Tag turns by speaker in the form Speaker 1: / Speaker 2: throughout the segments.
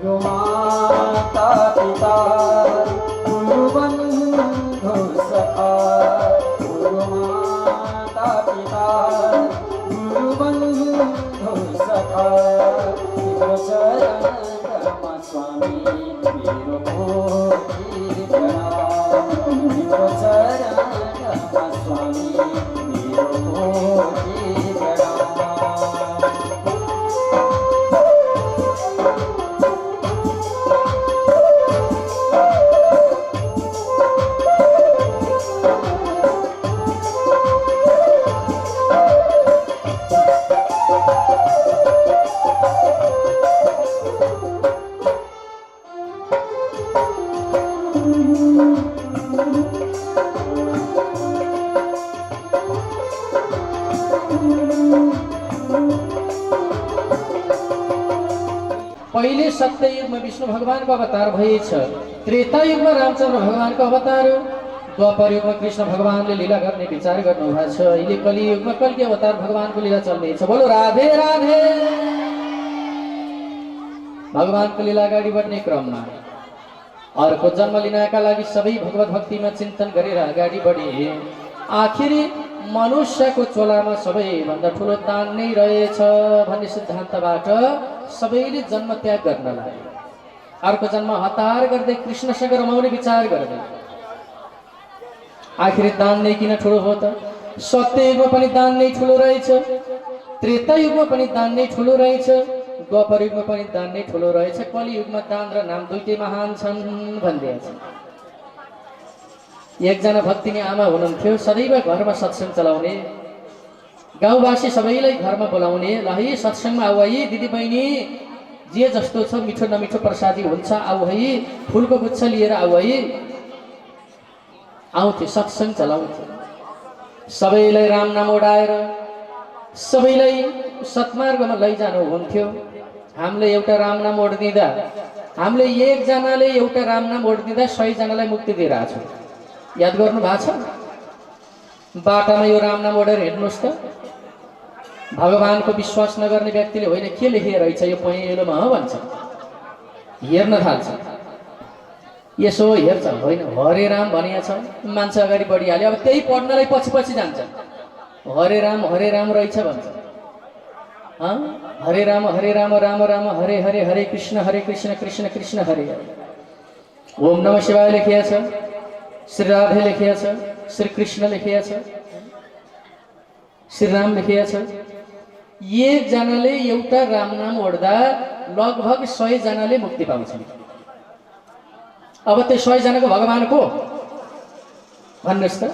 Speaker 1: गुरु माता पिता गुरु बंधु सखा गुरु माता पिता गुरु बंधु सखा तिम्रो चरणमा स्वामी मेरो कोटि प्रणाम तिम्रो चरणमा स्वामी मेरो कोटि प्रणाम।
Speaker 2: पहिले सत्ययुगमा विष्णु भगवानको अवतार भएछ, त्रेतायुगमा रामचन्द्र भगवानको अवतार, द्वापर युगमा कृष्ण भगवानले लीला गर्ने विचार गर्नुभएको छ, अहिले कलियुगमा कल्की अवतार भगवानको लीला चल्नेछ। बोलो राधे राधे। भगवानको लीला अगाडि बढ्ने क्रममा अर्को जन्म लिनका लागि सबै भगवत भक्तिमा चिन्तन गरेर अगाडि बढे। आखिरी मनुष्यको चोलामा सबैभन्दा ठुलो दान नै रहेछ भन्ने सिद्धान्तबाट सबैले जन्म त्याग गर्न लागे। अर्को जन्म हतार गर्दै कृष्णसँग रमाउने विचार गर्दै आखिर दान नै किन ठुलो हो त? सत्ययुगमा पनि दान नै ठुलो रहेछ, त्रेतायुगमा पनि दान नै ठुलो रहेछ, द्वापर युगमा पनि दान नै ठुलो रहेछ, कलियुगमा दान र नाम दुईटै महान छन् भनिदिएछ। एकजना भक्तिनी आमा हुनुहुन्थ्यो, सदैव घरमा सत्संग चलाउने, गाउँवासी सबैलाई घरमा बोलाउने, ल है सत्संगमा आऊ है दिदी बहिनी, जे जस्तो छ मिठो नमिठो प्रसादी हुन्छ आऊ है, फुलको गुच्छ लिएर आऊ है। आउँथे सत्संग चलाउँथे, सबैलाई राम नाम ओडाएर सबैलाई सत्मार्गमा लैजानु हुन्थ्यो। हामीले एउटा राम नाम ओडिदिँदा, हामीले एकजनाले एउटा राम नाम ओडिदिँदा 100 जनालाई मुक्ति दिइरहेको छ। याद गर्नु भएको छ? बाटामा यो राम नाम ओडेर हेर्नुहोस् त, भगवानको विश्वास नगर्ने व्यक्तिले होइन के लेखिएको रहेछ यो पहेँलोमा हो भन्छ, हेर्न थाल्छ। यसो हेर्छ, होइन हरे राम भनिएको छ, मान्छे अगाडि बढिहाल्यो, अब त्यही पढ्नलाई पछि पछि जान्छ, हरे राम रहेछ भन्छ। हरे राम राम राम हरे हरे, हरे कृष्ण कृष्ण कृष्ण हरे हरे। ओम नमः शिवाय लेखिएको छ, श्री राधे लेखिएको छ, श्री कृष्ण लेखिएको छ, श्री राम लेखिएको छ। एकजनाले एउटा राम नाम ओड्दा लगभग 100 जनाले मुक्ति पाउँछन्। अब त्यो 100 जनाको भगवान को भन्नुहोस् त?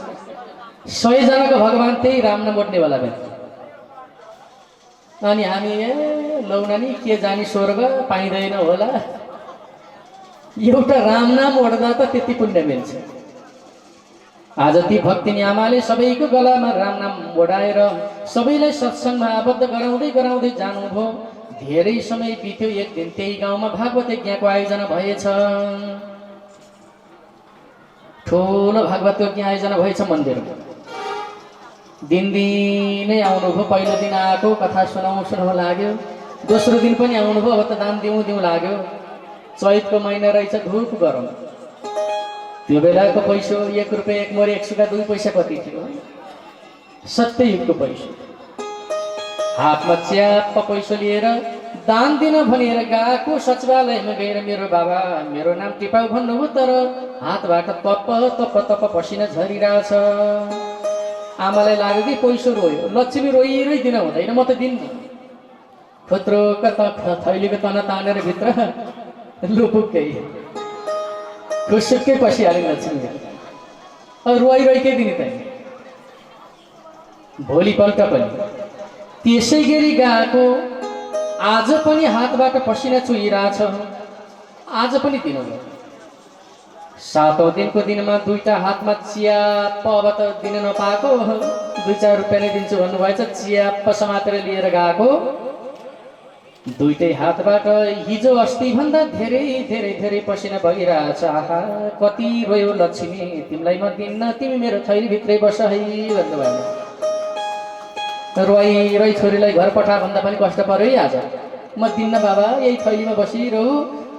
Speaker 2: 100 जनाको भगवान त्यही राम नाम ओड्नेवाला व्यक्ति। अनि हामी लौनानी के जानी स्वर्ग पाइँदैन होला, एउटा राम नाम ओड्दा त त्यति पुण्य मिल्छ। आज ती भक्तिनी आमाले सबैको गलामा राम नाम ओडाएर सबैलाई सत्सङ्गमा आबद्ध गराउँदै गराउँदै जानुभयो। धेरै समय बित्यो। एक दिन त्यही गाउँमा भागवत यज्ञको आयोजना भएछ। ठुलो भागवत यज्ञ आयोजना भएछ मन्दिरमा। दिनदिनै आउनुभयो। पहिलो दिन आएको कथा सुनाउँ लाग्यो, दोस्रो दिन पनि आउनुभयो। अब त दान दिउँ लाग्यो। चैतको महिना रहेछ, धुप गरम। त्यो बेलाको पैसो 1 रुपियाँ 1 मोरी 1 सुका 2 पैसा कति थियो? सत्ययुगको पैसो। हातमा च्याप्प पैसो लिएर दान दिन भनेर गएको सचिवालयमा गएर मेरो बाबा मेरो नाम टिपाउ भन्नुभयो, तर हातबाट तप पसिना झरिरहेछ। आमालाई लाग्यो कि पैसो रोयो। लक्ष्मी रोइरै दिन हुँदैन, म त दिन्छु। खुत्रोक थैलीको तना तानेर भित्र लुपुक्कै खुसुक्कै पसिहाल्यो लक्ष्मी। रोइकै दिने त। भोलिपल्ट पनि त्यसै गरी गएको। आज पनि हातबाट पसिना चुहिरहेछ। आज पनि दिनुभयो। 7औं दिनको दिनमा 2टा हातमा च्याप्प। अब त दिन नपाएको, 2-4 रुपियाँ नै दिन्छु भन्नुभएछ। च्याप्प समातेर लिएर गएको। 2टै हातबाट हिजो अस्ति भन्दा धेरै धेरै धेरै पसिना बगिरहेछ। आहा कति रोयो लक्ष्मी, तिमीलाई म दिन्न, तिमी मेरो थैली भित्रै बस है भन्नुभयो। रोइ छोरीलाई घर पठा भन्दा पनि कष्ट पर्यो है। आज म दिन्न बाबा, यही थैलीमा बसिरहु,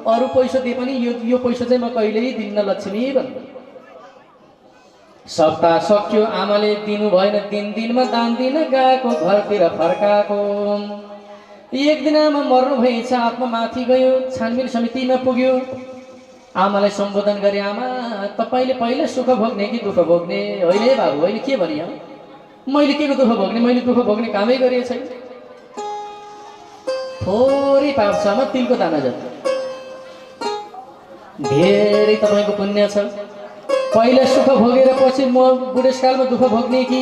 Speaker 2: अरू पैसा दिए पनि यो पैसा चाहिँ म कहिल्यै दिन्न लक्ष्मी भन्नु। सप्ताह सक्यो आमाले दिनु भएन, दिनमा दान दिन गएको घरतिर फर्काएको। एक दिन आमा मर्नु भएछ, आत्मा माथि गयो, छानबिन समितिमा पुग्यो। आमालाई सम्बोधन गरे, आमा तपाईँले पहिले सुख भोग्ने कि दुःख भोग्ने? होइन बाबु, अहिले के भने मैले के को दुःख भोग्ने? मैले दुःख भोग्ने कामै गरेको छैन। थोरै पाउँछ आमा, तिलको दाना जति। धेरै तपाईँको पुण्य छ। पहिला सुख भोगेर पछि म बुढेसकालमा दुःख भोग्ने कि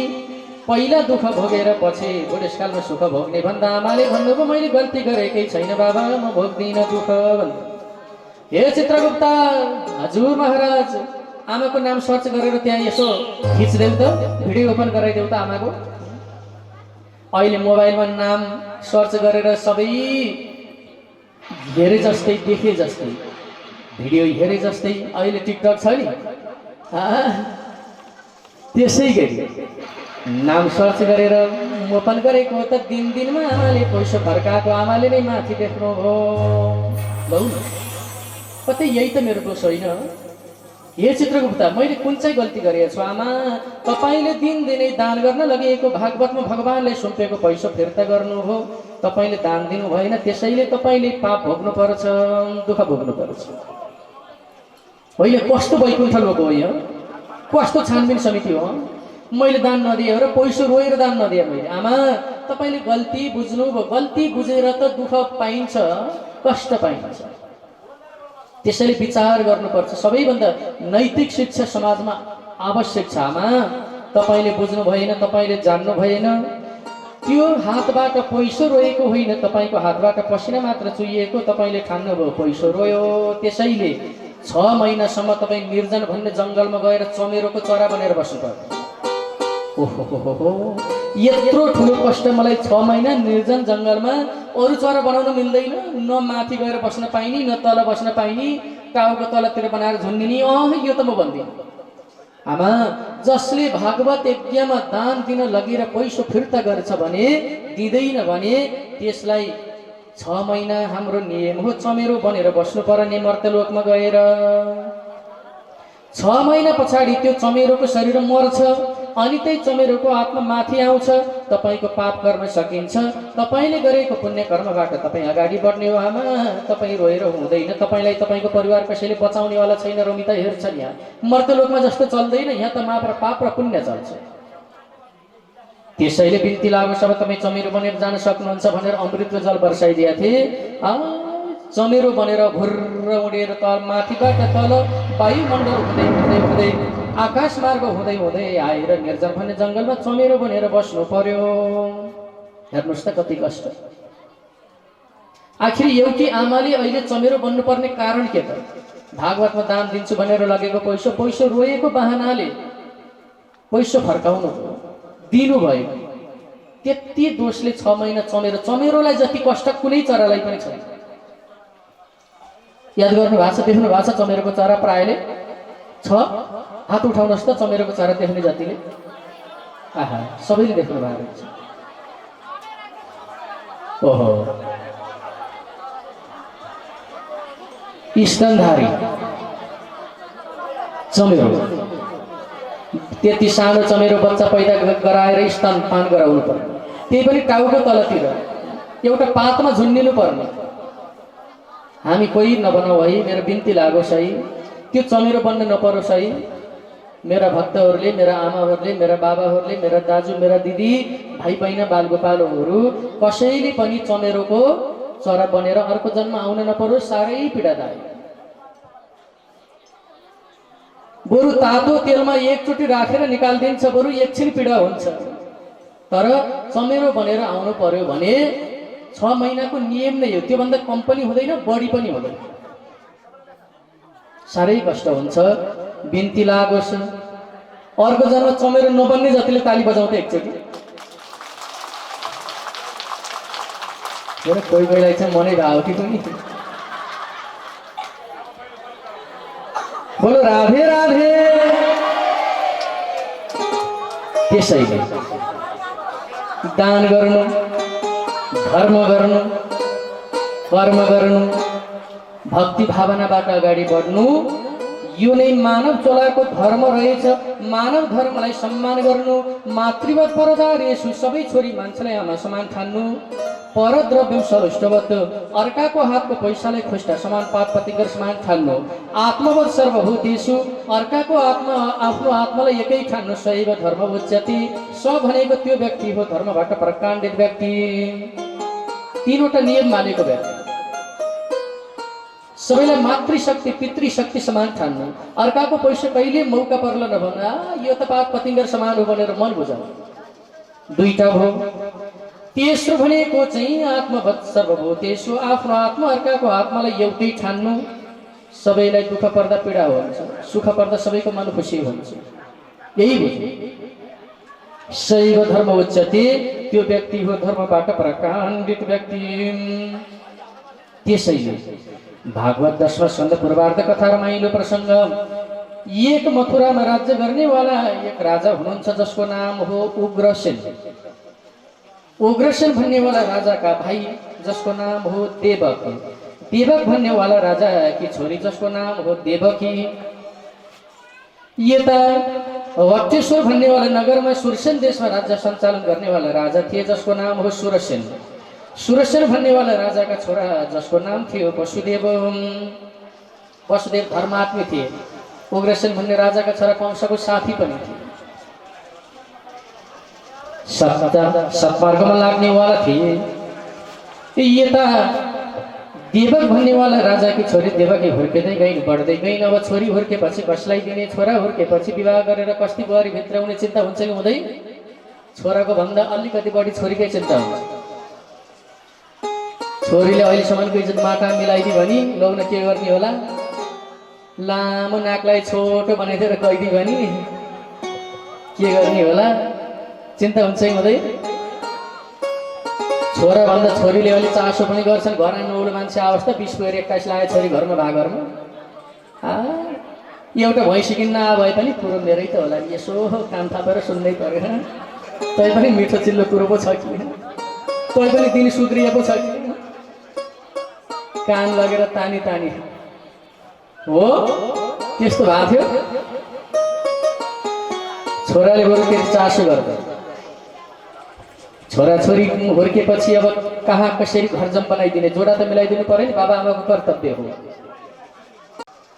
Speaker 2: पहिला दुःख भोगेर पछि बुढेसकालमा सुख भोग्ने भन्दा आमाले भन्नुभयो मैले गल्ती गरेकै छैन बाबा, म भोग्दिनँ दुःख भन्नु। हे चित्रगुप्ता, हजुर महाराज, आमाको नाम सर्च गरेर त्यहाँ यसो खिच्देऊ त, भिडियो ओपन गराइदेऊ त आमाको। अहिले मोबाइलमा नाम सर्च गरेर सबै हेरे जस्तै देखे जस्तै भिडियो हेरे जस्तै अहिले टिकटक छ नि, त्यसै गरी नाम सर्च गरेर ओपन गरेको त दिनमा आमाले पैसा फर्काएको, आमाले नै माथि देख्नुभयो। लौ कतै यही त मेरो दोष होइन? हे चित्रगुप्ता, मैले कुन चाहिँ गल्ती गरेको छु आमा? तपाईँले दिनै दान गर्न लगिएको भागवतमा भगवानले सुम्पेको पैसा फिर्ता गर्नुभयो, तपाईँले दान दिनु भएन, त्यसैले तपाईँले पाप भोग्नु पर्छ, दुःख भोग्नु पर्छ। होइन कस्तो वैकुण्ठ लोक हो यो, कस्तो छानबिन समिति हो? मैले दान नदिए र पैसा रोएर दान नदिए मैले। आमा तपाईँले गल्ती बुझ्नुभयो, गल्ती बुझेर त दुःख पाइन्छ, कष्ट पाइन्छ, त्यसैले विचार गर्नुपर्छ। सबैभन्दा नैतिक शिक्षा समाजमा आवश्यक छ आमा। तपाईँले बुझ्नु भएन, तपाईँले जान्नु भएन। त्यो हातबाट पैसा रोएको होइन, तपाईँको हातबाट पसिना मात्र चुहिएको, तपाईँले ठान्नुभयो पैसा रोयो। त्यसैले 6 महिनासम्म तपाईँ निर्जन भन्ने जङ्गलमा गएर चमेरोको चरा बनेर बस्नु पर्यो। ओहो, यत्रो ठुलो कष्ट मलाई 6 महिना निर्जन जङ्गलमा अरू चरा बनाउन मिल्दैन, न माथि गएर बस्न पाइने, न तल बस्न पाइने, टाउको तलतिर बनाएर झुन्डिने। यो त म भन्दिनँ आमा। जसले भागवत यज्ञमा दान दिन लगेर पैसा फिर्ता गर्छ भने, दिँदैन भने त्यसलाई 6 महिना हाम्रो नियम हो चमेरो बनेर बस्नु पर्ने मर्त्यलोकमा गएर। 6 महिना पछाडि त्यो चमेरोको शरीर मर्छ, अनि त्यही चमेरोको आत्मा माथि आउँछ। तपाईँको पाप कर्म सकिन्छ, तपाईँले गरेको पुण्य कर्मबाट तपाईँ अगाडि बढ्ने हो आमा। तपाईँ रोएर हुँदैन, तपाईँलाई तपाईँको परिवार कसैले बचाउनेवाला छैन। रमिता हेर्छन् यहाँ मर्त्यलोकमा जस्तो चल्दैन, यहाँ त मात्र पाप र पुण्य चल्छ। त्यसैले बिन्ती लागोस् अब तपाईँ चमेरो बनेर जान सक्नुहुन्छ भनेर अमृतको जल बर्साइदिएका थिए। चमेरो बनेर भुर्र उडेर तल माथिबाट तल वायुमण्डल हुँदै हुँदै हुँदै आकाश मार्ग हुँदै हुँदै आएर निर्जन भन्ने जङ्गलमा चमेरो बनेर बस्नु पर्यो। हेर्नुहोस् त कति कष्ट। आखिर एउटी आमाले अहिले चमेरो बन्नुपर्ने कारण के त? भागवतमा दान दिन्छु भनेर लगेको पैसा रोएको बहानाले पैसा फर्काउनु दिनुभयो। त्यति दोषले 6 महिना चमेरोलाई जति कष्ट कुनै चरालाई पनि छैन। याद गर्नु भएको छ, देख्नु भएको छ चमेरोको चरा प्रायले छ? हात उठाउनुहोस् त चमेरोको चरा देख्ने जतिले। आहा, सबैले देख्नु भएको छ। ओहो, स्तनधारी चमेरो, त्यति सानो चमेरो बच्चा पैदा गराएर स्तनपान गराउनु पर्ने, त्यही पनि टाउको तलतिर एउटा पातमा झुन्डिनु पर्ने। हामी कोही नबनाऊ है, मेरो बिन्ती लागोस् है, त्यो चमेरो बन्न नपरोस् है। मेरा भक्तहरूले, मेरा आमाहरूले, मेरा बाबाहरूले, मेरा दाजु, मेरा दिदी, भाइ बहिनी, बालगोपालहरू कसैले पनि चमेरोको चरा बनेर अर्को जन्म आउन नपरोस्। साह्रै पीडादायक। बरु तातो तेलमा एकचोटि राखेर निकालिदिन्छ, बरु एकछिन पीडा हुन्छ। तर चमेरो बनेर आउनु पर्यो भने 6 महिनाको नियम नै हो, त्योभन्दा कम पनि हुँदैन, बढी पनि हुँदैन। साह्रै कष्ट हुन्छ। बिन्ती लागोस् अर्को जन्म चमेरो नबन्ने जतिले ताली बजाउँथे एकचोटि। कोही कोहीलाई चाहिँ मनै भाव कि पनि। बोलो राधे राधे। त्यसैले दान गर्नु, धर्म गर्नु, कर्म गर्नु, भक्ति भावनाबाट अगाडि बढ्नु यो नै मानव चोलाको धर्म रहेछ। मानव धर्मलाई सम्मान गर्नु, मातृवत परदार यसु सबै छोरी मान्छेलाई आमा समान ठान्नु, परद्रव्यम सर्वष्टवत् अर्काको हातको पैसालाई खुष्टा समान पाप पतिकर समान ठान्नु, आत्मवत सर्वभूतेषु अर्काको आत्मा आफ्नो आत्मालाई एकै ठान्नु, सैव धर्म उच्यते स भनेको त्यो व्यक्ति हो धर्मबाट प्रकाण्डित व्यक्ति। तीनवटा नियम मानेको व्यक्ति, सबैलाई मातृशक्ति पितृशक्ति समान ठान्नु, अर्काको पैसा कहिले मौका पर्ला नभन्नु यो त पाप पतिङ्गर समान हो भनेर मन बुझाउनु। दुईटा भयो। तेस्रो भनेको चाहिँ आत्मवत् सर्वभूतेषु आफ्नो आत्मा अर्काको आत्मालाई एउटै ठान्नु, सबैलाई दुःख पर्दा पीडा हुन्छ, सुख पर्दा सबैको मन खुसी हुन्छ, यही हो शैव धर्म उच्यते त्यो व्यक्ति हो धर्मबाट प्रकाण्डित व्यक्ति। त्यसैले भागवत 10वां स्कन्द पूर्वार्ध कथा रमाइलो प्रसङ्ग। एक मथुरामा राज्य गर्नेवाला एक राजा हुनुहुन्छ जसको नाम हो उग्रसेन। उग्रसेन भन्नेवाला राजाका भाइ जसको नाम हो देवक, देवक भन्नेवाला राजाकी छोरी जसको नाम हो देवकी। यता वटेश्वर भन्नेवाला नगरमा सुरसेन देशमा राज्य सञ्चालन गर्नेवाला राजा थिए जसको नाम हो सुरसेन। सुरसेन भन्नेवाला राजाका छोरा जसको नाम थियो वसुदेव। वसुदेव धर्मात्मी थिए। उग्रसेन भन्ने राजाका छोरा कंसको साथी पनि थिए, सत्मार्गमा लाग्नेवाला थिए। यता देवक भन्नेवाला राजाकी छोरी देवकी हुर्किँदै गइन्, बढ्दै गइन्। अब छोरी हुर्केपछि कसलाई दिने, छोरा हुर्केपछि विवाह गरेर कस्ती बुहारी भित्र हुने चिन्ता हुन्छ कि हुँदैन? छोराको भन्दा अलिकति बढी छोरीकै चिन्ता हुन्छ। छोरीले अहिलेसम्मको इज्जत माटा मिलाइदियो भने लौन के गर्ने होला, लामो नाकलाई छोटो बनाइदिएर गइदियो भने के गर्ने होला, चिन्ता हुन्छ कि हुँदैन? छोरा भन्दा छोरीले अलि चासो पनि गर्छन्। घरमा नौलो मान्छे अवस्था 20 गएर 21 लाग्यो छोरी घरमा भागरमा। एउटा भैँसी किन्न भए पनि कुरो मेरै त होला, यसो कान थापेर सुन्नै पर्यो। तै पनि मिठो चिल्लो कुरो पो छ कि, तै पनि दिन सुध्रिएको छ कि, कान लगेर तानी तानी हो त्यस्तो भएको थियो। छोराले बरु के चासो गर्दा छोराछोरी हुर्केपछि अब कहाँ कसरी घर जम बनाइदिने, जोडा त मिलाइदिनु पर्यो नि, बाबा आमाको कर्तव्य हो।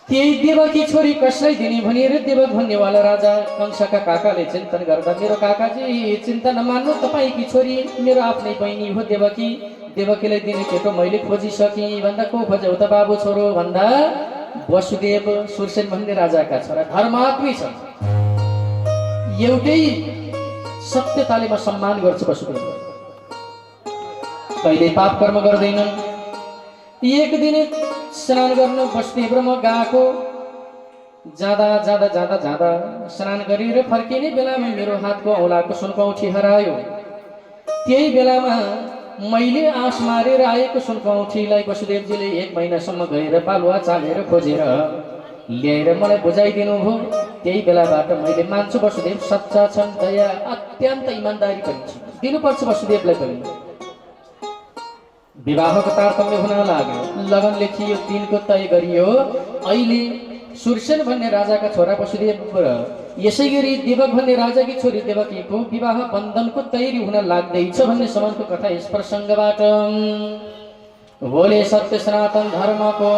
Speaker 2: त्यही देवकी छोरी कसलाई दिने भनेर देवक भन्नेवाला राजा कंसका काकाले चिन्तन गर्दा, मेरो काकाजी चिन्ता नमान्नु, तपाईँकी छोरी मेरो आफ्नै बहिनी हो देवकी, देवकीलाई दिने केटो मैले खोजिसकेँ भन्दा को खोज्यौ त बाबु छोरो भन्दा वसुदेव सुरसेन भन्ने राजाका छोरा धर्मात्मी छन्। एउटै सत्यताले म सम्मान गर्छु वसुदेव, कहिले पाप कर्म गर्दैनन्। एक दिन स्नान गर्न वसुदेव र म गएको, जाँदा जाँदा जाँदा जाँदा स्नान गरेर फर्किने बेलामा मेरो हातको औँलाको सुनकौठी हरायो। त्यही बेलामा मैले आँस मारेर आएको सुनकौठीलाई वसुदेवजीले 1 महिनासम्म गएर पालुवा चालेर खोजेर ल्याएर मलाई बुझाइदिनु भयो। त्यही बेलाबाट मैले मान्छु वसुदेव सच्चा छन्, दया अत्यन्त इमान्दारी पनि छ, दिनुपर्छ वसुदेवलाई पनि। विवाहको तारतम्य हुन लाग्यो, लगन लेखियो, दिनको तय गरियो। अहिले सुरसेन भन्ने राजाका छोरा वसुदेव र यसै गरी देवक भन्ने राजाकी छोरी देवकीको विवाह बन्धनको तयारी हुन लाग्दैछ भन्ने समाजको कथा यस प्रसङ्गबाट। बोले सत्य सनातन धर्मको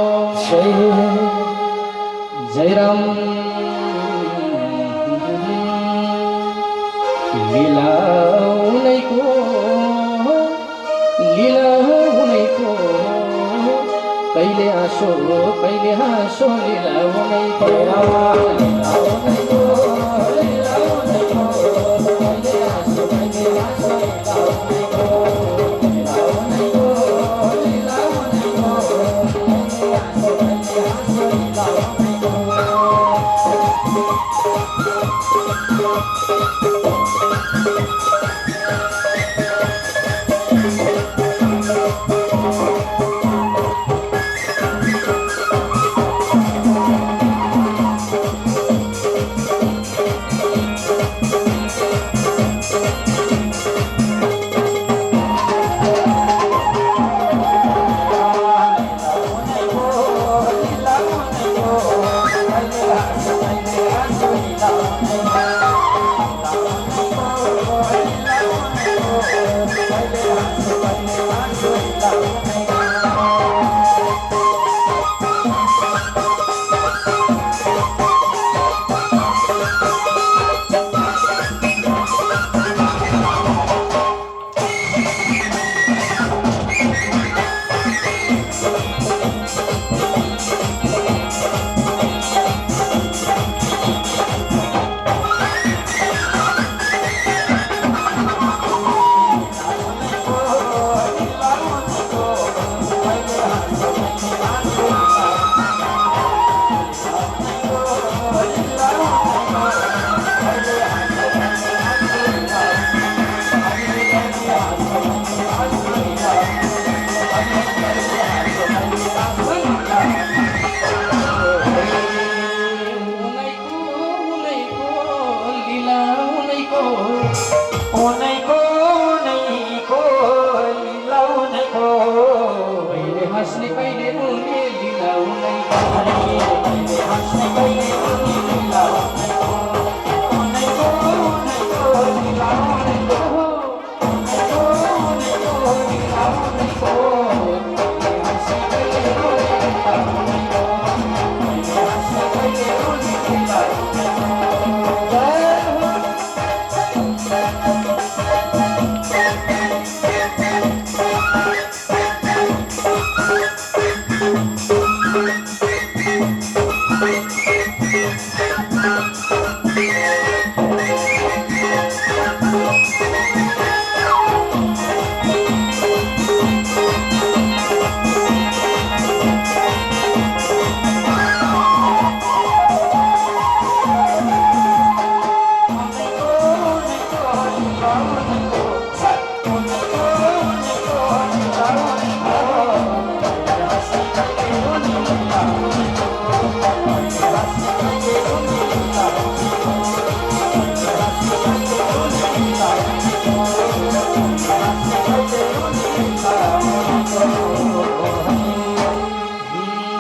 Speaker 2: जय राम। लीला उनैको कहिले हाँसो कहिले हाँसो, लीला उनैको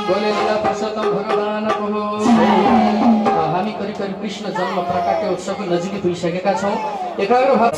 Speaker 2: बोले लीला पुरुषोत्तम भगवानको हो। हामी करिब करिब कृष्ण जन्म प्रकाट्य उत्सवको नजिकै पुगिसकेका छौँ। एकाग्र भाव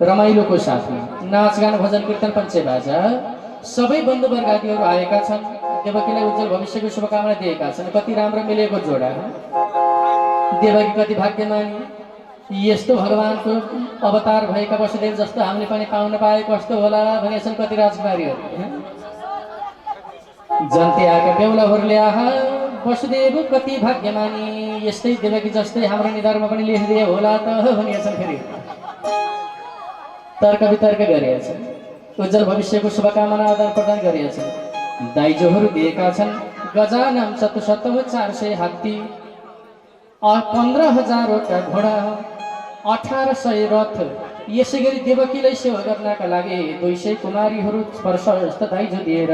Speaker 2: रमाइलोको साथमा नाचगान भजन कीर्तन पञ्चबाजा सबै बन्धुवर्ग आदिहरू आएका छन्। देवकीलाई उज्जवल भविष्यको शुभकामना दिएका छन्। कति राम्रो मिलेको जोडा हो। देवकी कति भाग्यमानी, यस्तो भगवानको अवतार भएका वसुदेव जस्तो हामीले पनि पाउन पाए कस्तो होला भनेछन् कति राजकुमारीहरू। जन्ती आएका बेहुलाहरूले आहा वसुदेव कति भाग्यमानी, यस्तै देवकी जस्तै हाम्रो निधारमा पनि लेखिदिए होला त भनेछन्। फेरि तर्क वितर्क गरिएछन्। उज्जवल भविष्यको शुभकामना आदान प्रदान गरिएछन्। दाइजोहरू दिएका छन् गजानम चतुशतम 400 हात्ती, 15,000वटा घोडा, 1800 रथ। यसै गरी देवकीलाई सेवा गर्नका लागि 200 कुमारीहरू स्पर्शस्त दाइजो दिएर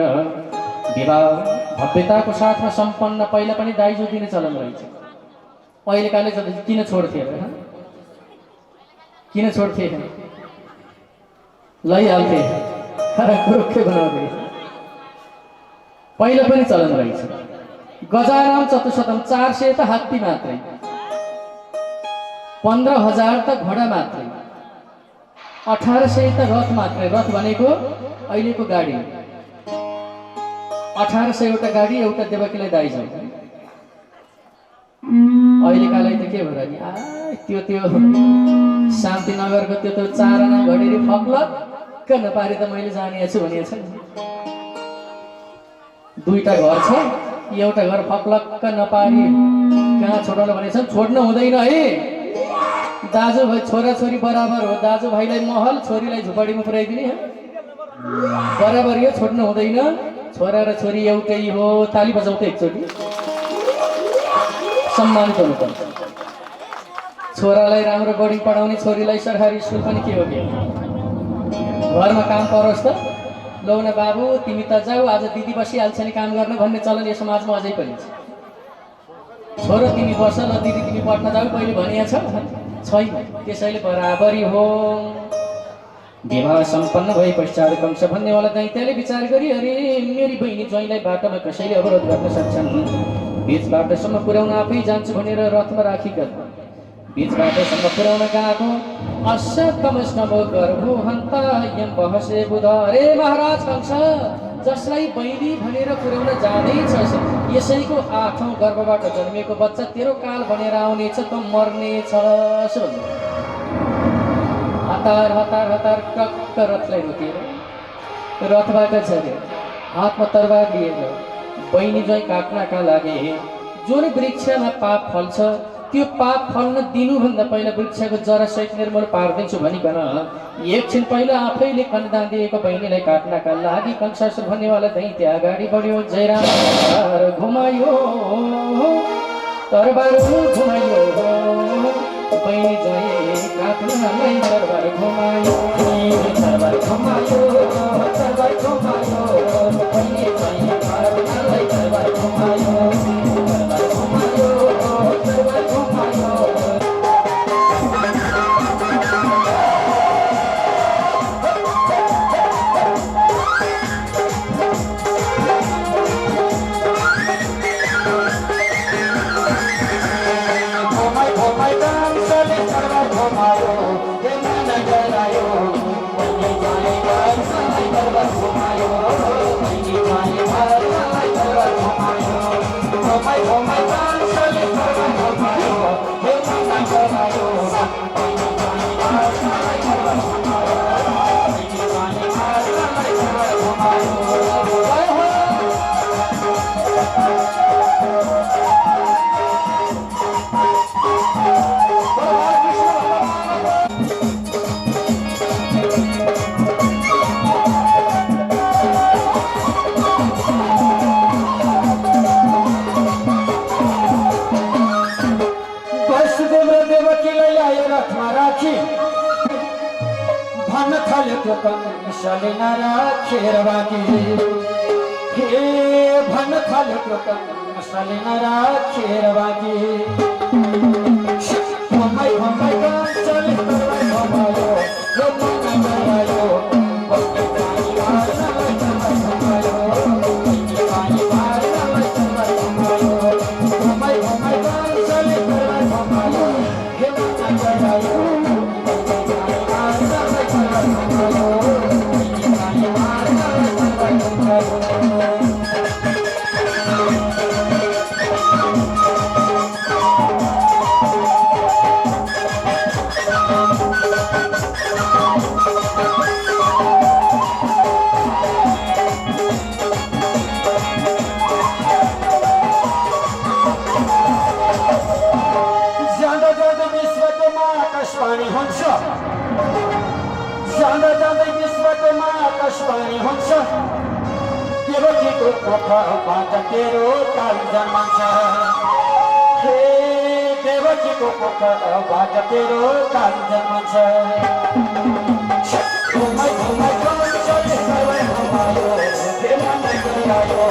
Speaker 2: विवाह भव्यताको साथमा सम्पन्न। पहिला पनि दाइजो दिने चलन रहेछ। अहिलेकाले किन छोड्थे किन छोड्थे लैहाल्थे रुखे बनाउँथे पहिला पनि चलन रहेछ गजाराम चतुशतम 400 त हात्ती मात्रै 15,000 त घोडा मात्रै 1800 त रथ मात्रै रथ भनेको अहिलेको गाडी 1800 एउटा गाडी एउटा देवकीलाई दाइ जान्छ अहिलेकालाई त के भएर नि त्यो शान्तिनगरको त्यो चारना घडेरी फक्लक्क नपारी त मैले जानेको छु भनेको छ नि दुईटा घर छ एउटा घर फक्लक्क नपारी कहाँ छोड्नु भनेछ छोड्नु हुँदैन है दाजुभाइ छोराछोरी बराबर हो दाजुभाइलाई महल छोरीलाई झुपडीमा पुर्याइदिने बराबर यो छोड्नु हुँदैन छोरा र छोरी एउटै हो ताली बजाउँदै एकचोटि सम्मानित हुनुपर्छ छोरालाई राम्रो बोर्डिङ पढाउने छोरीलाई सरकारी स्कुल पनि के हो के घरमा काम परोस् त लौ न बाबु तिमी त जाऊ आज दिदी बसिहाल्छ नि काम गर्न भन्ने चलन यो समाजमा अझै पनि छ छोरो तिमी बस ल दिदी तिमी पढ्न जाऊ पहिले भनिएको छैन त्यसैले बराबरी हो विवाह सम्पन्न भए पश्चात कंस भन्नेवाला दैत्यले विचार गरी अरे मेरी बहिनी ज्वाइँलाई बाटोमा कसैले अवरोध गर्न सक्छन् बीच बाटोसम्म पुर्याउन आफै जान्छु भनेर रथमा राखी गयो बीच बाटोसम्म पुर्याउन गएको अश्वत्थमस्तमो गर्भो हन्ता यम बहसे बुध अरे महाराज कंस जसलाई बहिनी भनेर पुर्याउन जाँदैछस् यसैको 8औं गर्भबाट जन्मिएको बच्चा तेरो काल बनेर आउनेछ त मर्नेछस् हतार हतार हतार टक्क रथलाई रोकेर रथबाट झरे हातमा तरबार लिएर बहिनी ज्वाइँ काट्नका लागि जुन वृक्षमा पाप फल्छ त्यो पाप फल्न दिनुभन्दा पहिला वृक्षको जरा सहित निर्मूल पार्दिन्छु भनिकन एकछिन पहिला आफैले कन्दान दिएको बहिनीलाई काट्नका लागि कंसासुर भन्नेवाला दैत्य अगाडि बढ्यो जयराम घुमायो तरबार घुमायो बहिनी ज्वाइँ काट्नलाई तरबार घुमायो तरबार घुमायो तरबार घुमायो बहिनी ज्वाइँ काट्नलाई तरबार घुमायो मिसाले नराखेर बाँकी हे भन्न थाल्यो त्यो मिसाले नराखेर बाँकी घुमाइ घुमाइ कंसले तरबार घुमायो यो मन गरायो बस्ने पानी मार्नलाई तरबार घुमायो पानी मार्नलाई तरबार घुमायो घुमाइ घुमाइ कंसले तरबार घुमायो यो मन गरायो आकाशवाणी हुन्छ देवकीको कोखबाट तेरो काल जन्मन्छ हे देवकीको कोखबाट तेरो काल जन्मन्छ घुमाइ घुमाइ कंसले तरबार घुमायो देवलाई गरायो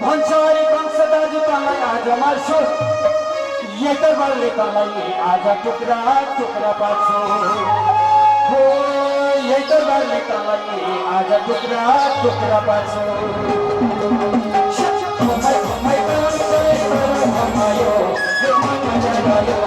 Speaker 1: भन्छ अरे कंस दाजु तँलाई आज मार्छु यही त बलले तँलाई आज टुक्रा टुक्रा पार्छु हो यही त बलले तँलाई आज टुक्रा टुक्रा पार्छु घुमाइ घुमाइ कंसले तर घुमायो यो मन जगायो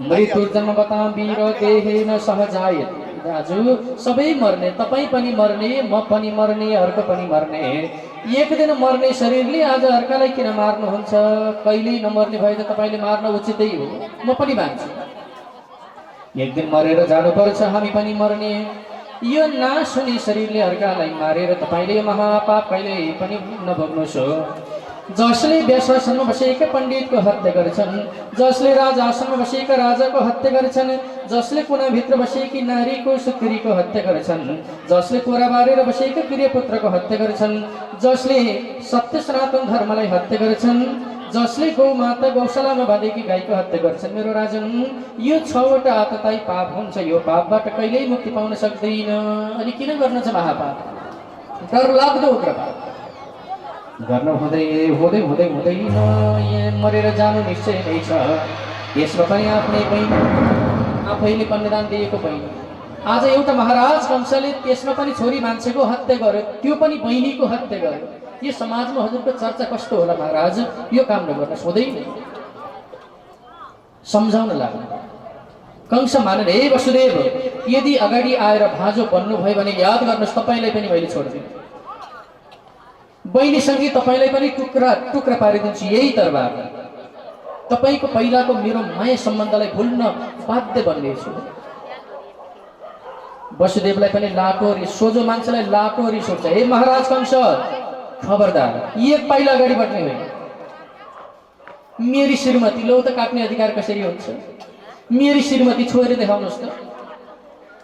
Speaker 2: मृत्यु जन्म बताम वीर देहे न सहजाय दाजु सबै मर्ने तपाईँ पनि मर्ने म पनि मर्ने अर्को पनि मर्ने एक दिन मर्ने शरीरले आज अर्कालाई किन मार्नुहुन्छ कहिल्यै नमर्ने भए त तपाईँले मार्न उचितै हो म पनि मान्छु एक दिन मरेर जानुपर्छ हामी पनि मर्ने यो नाश हुने शरीरले अर्कालाई मारेर तपाईँले महापाप कहिल्यै पनि नभोग्नुहोस् हो जसले व्यासासनमा बसेका पण्डितको हत्या गर्छन् जसले राजासनमा बसेका राजाको हत्या गर्छन् जसले कुनाभित्र बसेकी नारीको सुत्केरीको हत्या गर्छन् जसले कोरा बारेर बसेका प्रियपुत्रको हत्या गर्छन् जसले सत्य सनातन धर्मलाई हत्या गर्छन् जसले गौमाता गौशालामा बाँधेकी गाईको हत्या गर्छन् मेरो राजन यो 6वटा आतताई पाप हुन्छ यो पापबाट कहिल्यै मुक्ति पाउन सक्दैन अनि किन गर्नु छ महापाप डरलाग्दो उग्र पाप गर्न हुँदै हुँदै हुँदै हुँदैन यहाँ मरेर जानु निश्चय नै छ यसमा पनि आफ्नै बहिनी आफैले कन्यादान दिएको बहिनी आज एउटा महाराज कंसले त्यसमा पनि छोरी मान्छेको हत्या गर्यो त्यो पनि बहिनीको हत्या गर्यो यो समाजमा हजुरको चर्चा कस्तो होला महाराज यो काम नगर्नुहोस् हुँदैन सम्झाउन लाग्नु कंस मानेर हे वसुदेव यदि अगाडि आएर भाँजो बन्नुभयो भने याद गर्नुहोस् तपाईँलाई पनि मैले छोड्दिनु बहिनीसँगै तपाईँलाई पनि टुक्रा टुक्रा पारिदिन्छु यही तरबार तपाईँको पहिलाको मेरो माया सम्बन्धलाई भुल्न बाध्य बन्नेछु वसुदेवलाई पनि लाटो रिस सोझो मान्छेलाई लाटो रिस उठ्छ हे महाराज कंस खबरदार एक पाइला अगाडि बढ्ने होइन मेरी श्रीमती लौ त काट्ने अधिकार कसरी हुन्छ मेरी श्रीमती छोएर देखाउनुहोस् त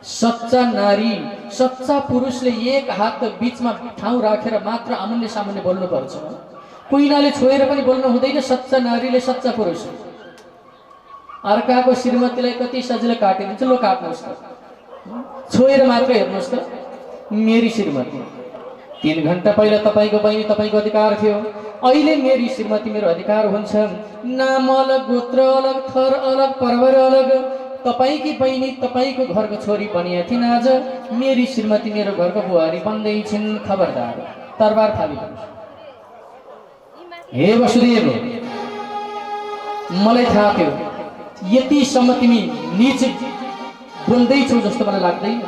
Speaker 2: सच्चा नारी सच्चा पुरुषले एक हात बीचमा ठाउँ राखेर मात्र आमुन्ने सामुन्ने बोल्नु पर्छ कुइनाले छोएर पनि बोल्नु हुँदैन सच्चा नारीले सच्चा पुरुष अर्काको श्रीमतीलाई कति सजिलो काटिदिन्छ लो काट्नुहोस् त छोएर मात्र हेर्नुहोस् त मेरी श्रीमती 3 घण्टा पहिला तपाईँको बहिनी तपाईँको अधिकार थियो अहिले मेरी श्रीमती मेरो अधिकार हुन्छ नाम अलग गोत्र अलग थर अलग परिवार अलग तपाईकी बहिनी तपाईको घरको छोरी बनिया थिइन् आज मेरी श्रीमती मेरो घरको बुहारी बन्दै छिन् खबरदार तरबार फालिदिनुहोस् हे वसुदेव मलाई थाहा थियो यतिसम्म तिमी नीच बोल्दैछौ जस्तो मलाई लाग्दैन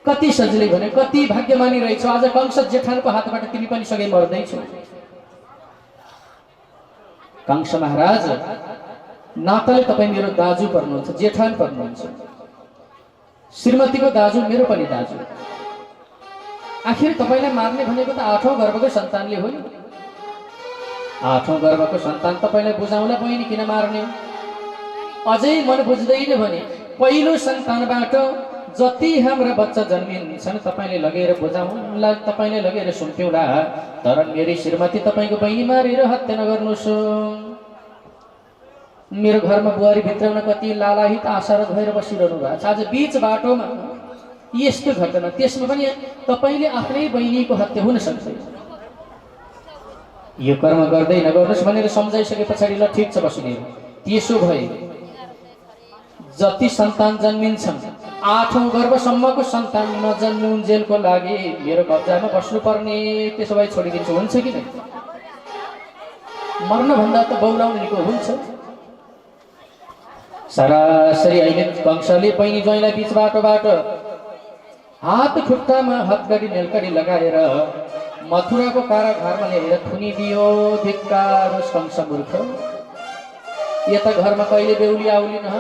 Speaker 2: कति सजिलै भने कति भाग्यमानी रहेछौ आज कंस जेठानको हातबाट तिमी पनि सँगै मर्दैछौ कंस महाराज नाताले तपाईँ मेरो दाजु पर्नुहुन्छ जेठान पर्नुहुन्छ श्रीमतीको दाजु मेरो पनि दाजु आखिर तपाईँलाई मार्ने भनेको त 8औं गर्भको सन्तानले हो नि 8औं गर्भको सन्तान तपाईँलाई बुझाउला बहिनी किन मार्ने अझै मन बुझ्दैन भने पहिलो सन्तानबाट जति हाम्रा बच्चा जन्मिन्छन् तपाईँले लगेर बुझाउला तपाईँले लगेर सुम्प्यौला तर मेरी श्रीमती तपाईँको बहिनी मारेर हत्या नगर्नुहोस् मेरो घरमा बुहारी भित्राउन कति लालाहित आशारत भएर बसिरहनु भएको छ आज बीच बाटोमा यस्तो घटना त्यसमा पनि तपाईँले आफ्नै बहिनीको हत्या हुन सक्छ यो कर्म गर्दै नगर्नुहोस् भनेर सम्झाइसके पछाडि ल ठिक छ वसुदेव त्यसो भए जति सन्तान जन्मिन्छन् 8औं गर्भसम्मको सन्तान नजन्मुन्जेलको लागि मेरो कब्जामा बस्नुपर्ने त्यसो भए छोडिदिन्छु हुन्छ कि नै मर्नभन्दा त बौलाउनु निको हुन्छ सरासरी अहिले कंसले बहिनी ज्वाइँलाई बीच बाटोबाट हात खुट्टामा हतगडी नेलकडी लगाएर मथुराको कारागारमा ल्याएर थुनिदियो धिक्कार कंस मूर्ख यता घरमा कहिले बेहुली आउली न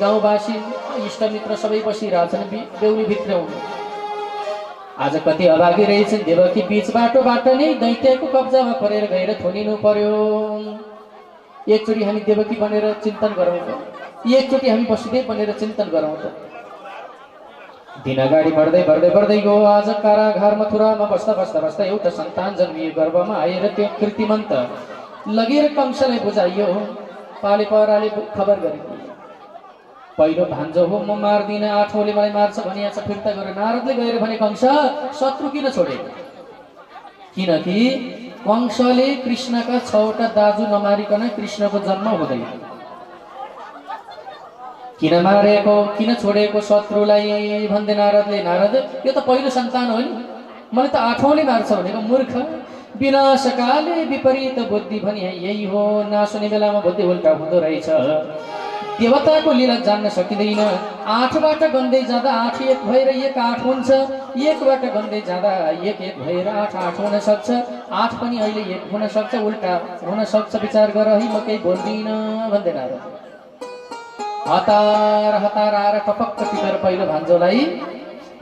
Speaker 2: गाउँवासी इष्टमित्र सबै बसिरहेछन् बेहुली भित्र आज कति अभागी रहेछन् देवकी बीच बाटोबाट नै दैत्यको कब्जामा परेर गएर थुनिनु पर्यो। एकचोटि हामी देवकी बनेर चिन्तन गरौँ त, एकचोटि हामी वसुदेव बनेर चिन्तन गरौँ त। दिन अगाडि बढ्दै बढ्दै बढ्दै गयो। आज कारागार मथुरामा बस्दा बस्दा बस्दा एउटा सन्तान जन्मियो। गर्भमा आएर त्यो कृतिमन्त लगेर कंसलाई बुझाइयो। पाले पराले खबर गरे, पहिलो भान्जो हो म मार्दिन, आठौँले मलाई मार्छ भनिया छ, फिर्ता गरे। नारदले गएर भने कंस शत्रु किन छोडे? किनकि कंसले कृष्णका 6वटा दाजु नमारिकन कृष्णको जन्म हुँदैन। किन मारेको, किन छोडेको शत्रुलाई भन्दै नारदले, नारद यो त पहिलो सन्तान हो नि, मलाई त 8औँले मार्छ भनेको। मूर्ख, विनाशकाले विपरीत बुद्धि भने यही हो। नसुने बेलामा बुद्धि उल्टा हुँदो रहेछ। देवताको लीला जान्न सकिँदैन। 8बाट गन्दै जाँदा 8 एक भएर 1 8 हुन्छ, 1बाट गन्दै जाँदा 1 1 भएर 8 8 हुन सक्छ, 8 पनि अहिले 1 हुन सक्छ, उल्टा हुन सक्छ। विचार गर है, म केही बोल्दिन भन्दै नारद हतार हतार आएर टपक्क टिपेर पहिलो भान्जोलाई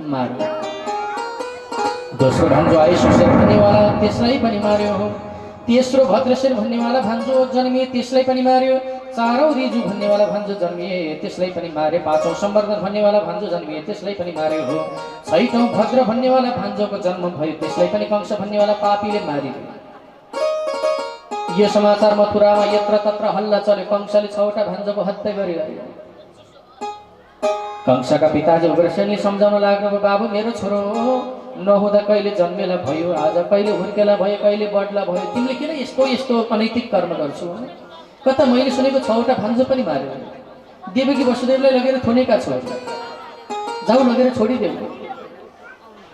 Speaker 2: मार्यो। दोस्रो भान्जो आई सुशेर भन्नेवाला, त्यसलाई पनि मार्यो। तेस्रो भद्रशेर भन्नेवाला भान्जो जन्मिए, त्यसलाई पनि मार्यो। 4औं रिजु भन्नेवाला भान्जो जन्मिए, त्यसलाई पनि मारे। 5औं सम्वर्धन भन्नेवाला भान्जो जन्मिए, त्यसलाई पनि मार्यो हो। 6औं भद्र भन्नेवाला भान्जोको जन्म भयो, त्यसलाई पनि कंस भन्नेवाला पापीले मारिदियो। यो समाचार मथुरामा यत्र तत्र हल्ला चल्यो। कंसले 6वटा भान्जोको हत्या गरिरह्यो। कंसका पिताजी उग्रसेनले सम्झाउन लाग्नुभयो, बाबु मेरो छोरो नहुँदा कहिले जन्मेला भयो, आज कहिले हुर्केला भयो, कहिले बढ्ला भयो, तिमीले किन यस्तो यस्तो अनैतिक कर्म गर्छौ? कता मैले सुनेको 6वटा भान्जो पनि मार्यो। देवकी वसुदेवलाई लगेर थुनेका छौ, जाऊ लगेर छोडिदेऊ।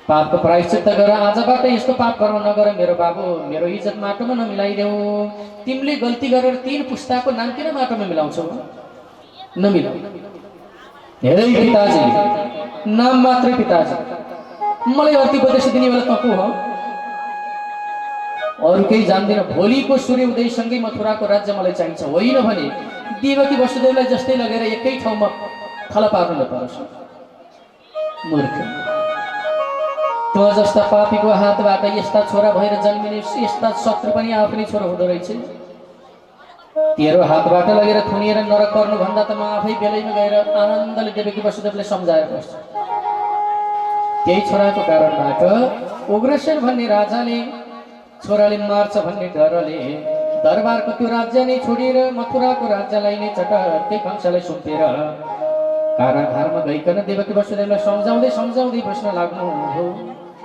Speaker 2: पापको प्रायश्चित्त गर, आजबाट यस्तो पाप कर्म नगर मेरो बाबु। मेरो इज्जत माटोमा नमिलाइदेऊ। तिमीले गल्ती गरेर 3 पुस्ताको नाम किन माटोमा मिलाउँछौ? नमिलाऊ। हेरै पिताजी, नाम मात्रै पिताजी, मलाई अर्ती उपदेश दिने बेला त को हो? अरू केही जान्दिन। भोलिको सूर्य उदयसँगै मथुराको राज्य मलाई चाहिन्छ। होइन भने देवकी वसुदेवलाई जस्तै लगेर एकै ठाउँमा थला पार्नु नपरोस्। मूर्ख, तँ जस्ता पापीको हातबाट यस्ता छोरा भएर जन्मिने यस्ता शत्रु पनि आफ्नै छोरा हुँदो रहेछ। तेरो हातबाट लगेर थुनिएर नरक गर्नुभन्दा त म आफै बेलैमा गएर आनन्दले देवकी वसुदेवले सम्झाएर बस्छु। त्यही छोराको कारणबाट उग्रसेन भन्ने राजाले छोराले मार्छ भन्ने डरले दरबारको त्यो राज्य नै छोडेर मथुराको राज्यलाई नै चटक्कै कंसलाई सुम्पेर कारागारमा गइकन देवकी वसुदेवलाई सम्झाउँदै सम्झाउँदै बस्न लाग्नु हो।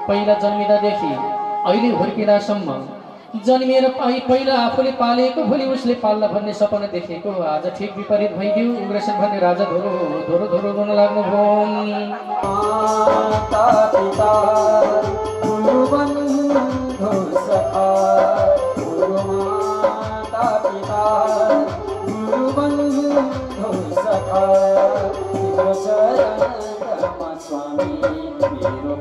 Speaker 2: पहिला जन्मिँदादेखि अहिले हुर्किँदासम्म जन्मिएर पहिला आफूले पालेको भोलि उसले पाल्ला भन्ने सपना देखेको आज ठिक विपरीत भइदियो। उग्रसेन भन्ने राजा धोरो धोरो धोरो रुन लाग्नुभयो।
Speaker 1: स्वामी मेरो